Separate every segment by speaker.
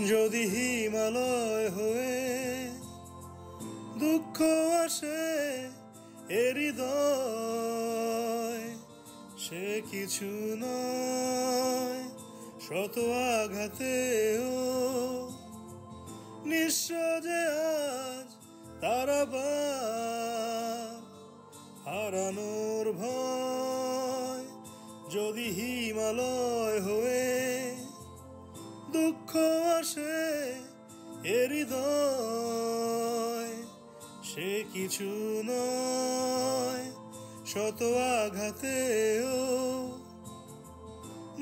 Speaker 1: যদি হিমালয় হয়ে দুঃখ আসে এ হৃদয়, সে কিছু নয় শত আঘাতেও নিঃস্ব যে আজ তারা হারানোর ভয়। যদি হিমালয় হয়ে দুঃখ আসে এ হৃদয়, সে কিছু নয় শত আঘাতেও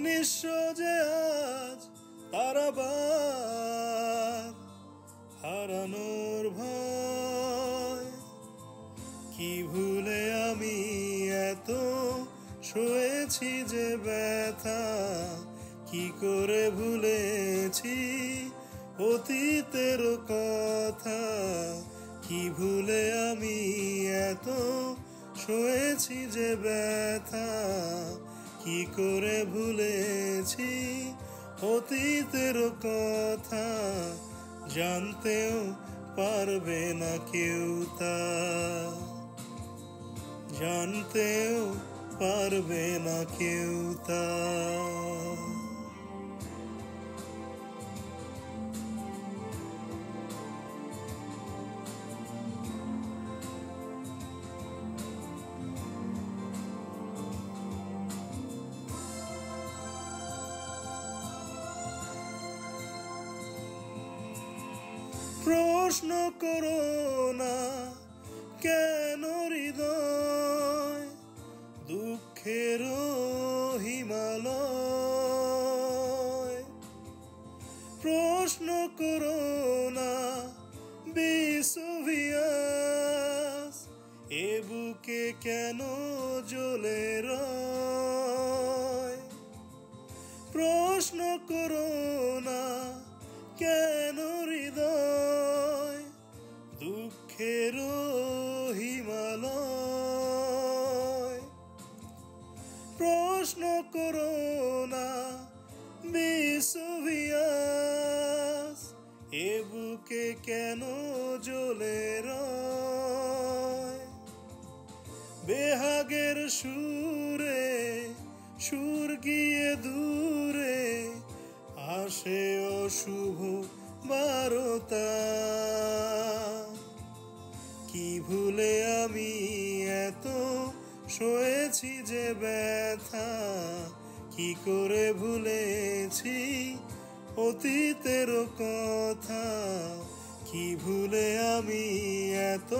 Speaker 1: নিঃস্ব যে আজ তারা হারানোর ভয়। কি ভুলে আমি এত সয়েছি যে ব্যথা, কি করে ভুলেছি অতীতের কথা। কি ভুলে আমি এত সয়েছি যে ব্যথা, কি করে ভুলেছি অতীতের কথা। জানতেও পারবে না কেউ তা, জানতেও পারবে না কেউ তা। প্রশ্ন করো না কেন হৃদয় দুঃখের হিমালয়। প্রশ্ন করো না বিশ্বভিয়াস এ বুকে কেন জ্বলে রয়। প্রশ্ন করো না কেন হৃদয় দুঃখের হিমালয়। প্রশ্ন করো না বিশ্বভিয়াস এ বুকে কেন জ্বলে রয়। বেহাগের সুরে সুর গিয়ে দূরে আসে অশুভ বারতা। কি ভুলে আমি এত সয়েছি যে ব্যথা, কি করে ভুলেছি অতীতের কথা। কি ভুলে আমি এত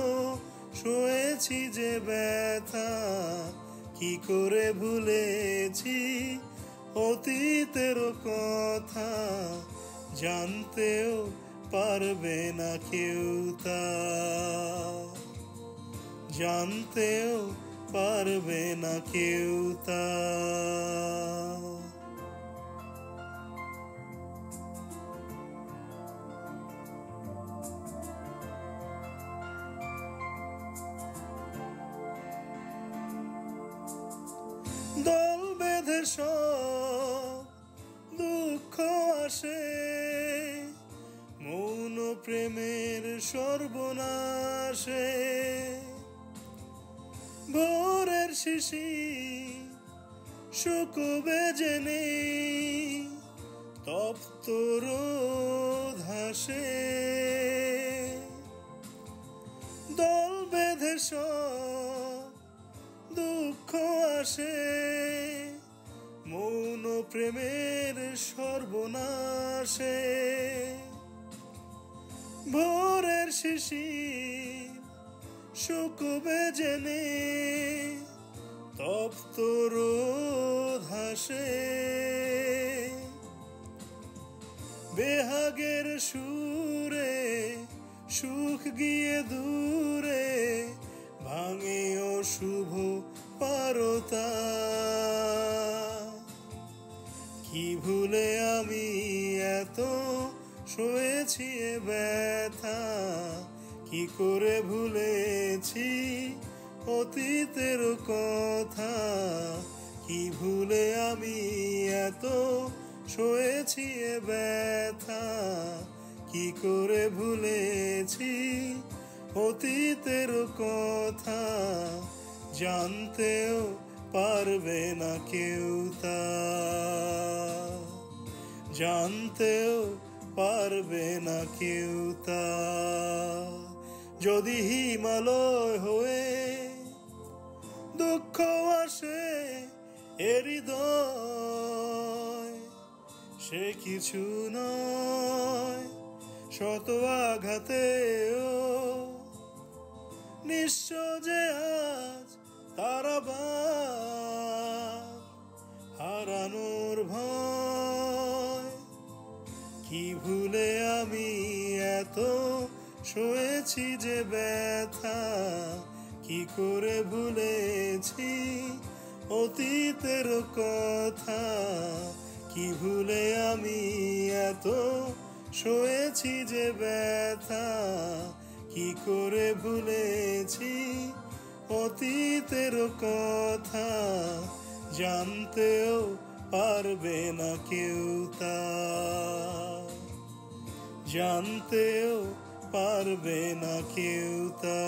Speaker 1: সয়েছি যে ব্যথা, কি করে ভুলেছি অতীতের কথা। জানতেও পারবে না কেউ তা, জানতেও পারবে না কেউ তা। দল বেঁধে সব দুঃখ আসে, মৌন প্রেমের সর্বনাশে। ভোরের শিশির শুকোবে জেনে তপ্ত রোদ হাসে। দল বেঁধে সব দুঃখ আসে, মৌন প্রেমের সর্বনাশে। ভোরের শিশির শুকোবে জেনে তপ্ত রোদ হাসে। বেহাগের সুরে সুখ গিয়ে দূরে ভাঙে অশুভ পারতা। কি ভুলে আমি এত সয়েছি এ ব্যথা, কি করে ভুলেছি অতীতের কথা। কি ভুলে আমি এত সয়েছি এ ব্যথা, কি করে ভুলেছি অতীতের কথা, জানতেও পারবে না কেউ তা, জানতেও পারবে না কেউ তা। যদি হিমালয় হয়ে দুঃখ আসে এ হৃদয়, সে কিছু নয় শত আঘাতেও নিঃস্ব যে আজ তারা হারানোর ভয়। কি ভুলে আমি এত সয়েছি যে ব্যথা, কি করে ভুলেছি অতীতের কথা, কি ভুলে আমি এত সয়েছি যে ব্যথা, কি করে ভুলেছি অতীতের কথা, জানতেও পারবে না কেউ তা, জানতেও পারবে না কেউ তা।